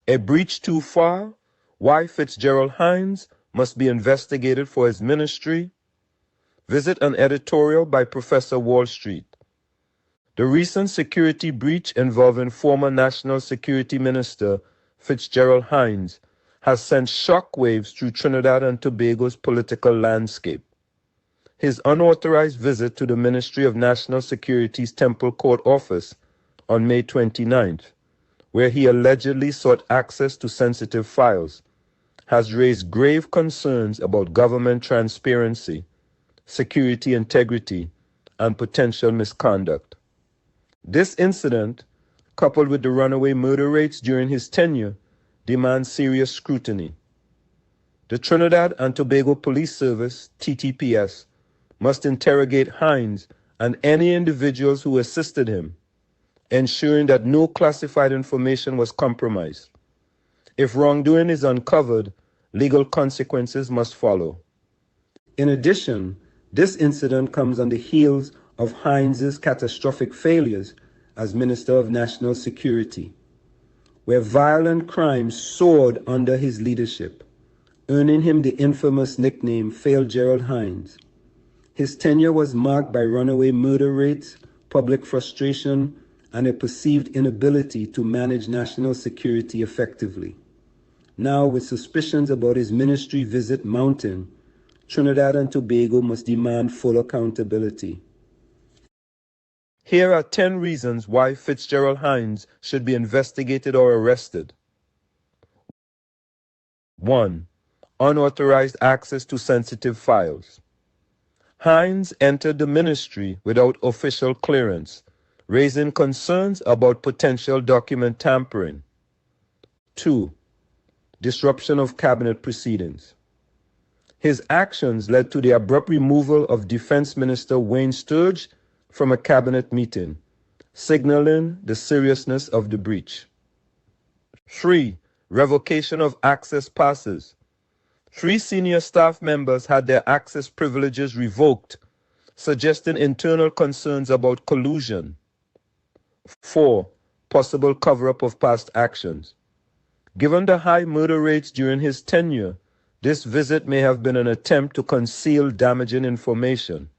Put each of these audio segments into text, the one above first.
A breach too far? Why Fitzgerald Hinds must be investigated for his ministry? Visit an editorial by Professor Wall Street. The recent security breach involving former National Security Minister Fitzgerald Hinds has sent shockwaves through Trinidad and Tobago's political landscape. His unauthorized visit to the Ministry of National Security's Temple Court office on May 29th, where he allegedly sought access to sensitive files, has raised grave concerns about government transparency, security integrity, and potential misconduct. This incident, coupled with the runaway murder rates during his tenure, demands serious scrutiny. The Trinidad and Tobago Police Service, TTPS, must interrogate Hinds and any individuals who assisted him, ensuring that no classified information was compromised. If wrongdoing is uncovered, legal consequences must follow. In addition, this incident comes on the heels of Hinds's catastrophic failures as Minister of National Security, where violent crime soared under his leadership, earning him the infamous nickname Fitzgerald Hinds. His tenure was marked by runaway murder rates, public frustration, and a perceived inability to manage national security effectively. Now, with suspicions about his ministry visit mounting, Trinidad and Tobago must demand full accountability. Here are 10 reasons why Fitzgerald Hinds should be investigated or arrested. 1. Unauthorized access to sensitive files. Hinds entered the ministry without official clearance, raising concerns about potential document tampering. 2. Disruption of cabinet proceedings. His actions led to the abrupt removal of Defense Minister Wayne Sturge from a cabinet meeting, signaling the seriousness of the breach. 3. Revocation of access passes. 3 senior staff members had their access privileges revoked, suggesting internal concerns about collusion. 4. Possible cover-up of past actions. Given the high murder rates during his tenure, this visit may have been an attempt to conceal damaging information.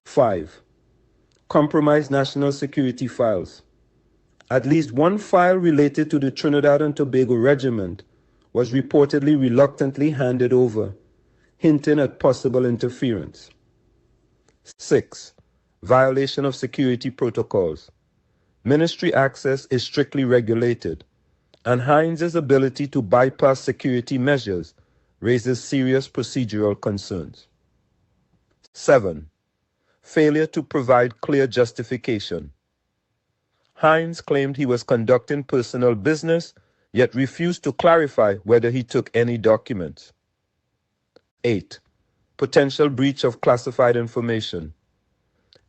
5. Compromised national security files. At least one file related to the Trinidad and Tobago Regiment was reportedly reluctantly handed over, hinting at possible interference. 6. Violation of security protocols. Ministry access is strictly regulated, and Hinds' ability to bypass security measures raises serious procedural concerns. 7. Failure to provide clear justification. Hinds claimed he was conducting personal business, yet refused to clarify whether he took any documents. 8. Potential breach of classified information.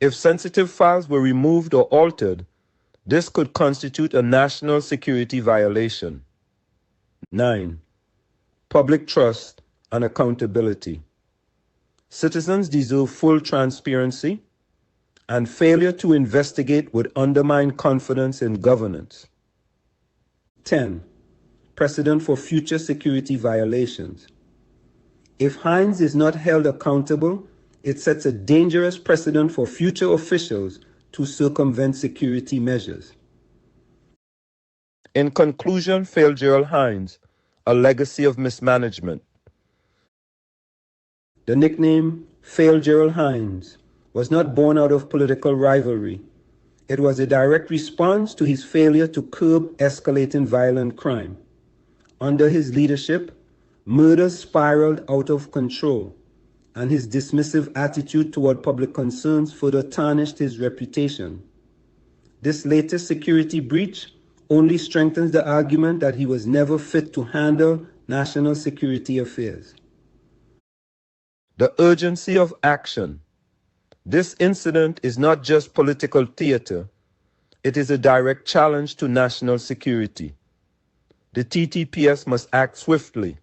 If sensitive files were removed or altered, this could constitute a national security violation. 9. Public trust and accountability. Citizens deserve full transparency, and failure to investigate would undermine confidence in governance. 10. Precedent for future security violations. If Hinds is not held accountable, it sets a dangerous precedent for future officials to circumvent security measures. In conclusion, Fitzgerald Hinds, a legacy of mismanagement. The nickname Fitzgerald Hinds was not born out of political rivalry. It was a direct response to his failure to curb escalating violent crime. Under his leadership, murders spiraled out of control, and his dismissive attitude toward public concerns further tarnished his reputation. This latest security breach only strengthens the argument that he was never fit to handle national security affairs. The urgency of action. This incident is not just political theater, it is a direct challenge to national security. The TTPS must act swiftly,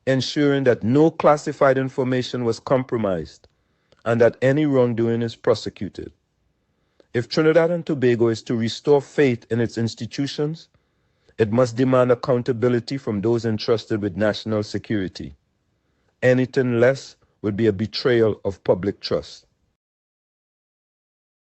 ensuring that no classified information was compromised and that any wrongdoing is prosecuted. If Trinidad and Tobago is to restore faith in its institutions, It must demand accountability from those entrusted with national security. Anything less would be a betrayal of public trust.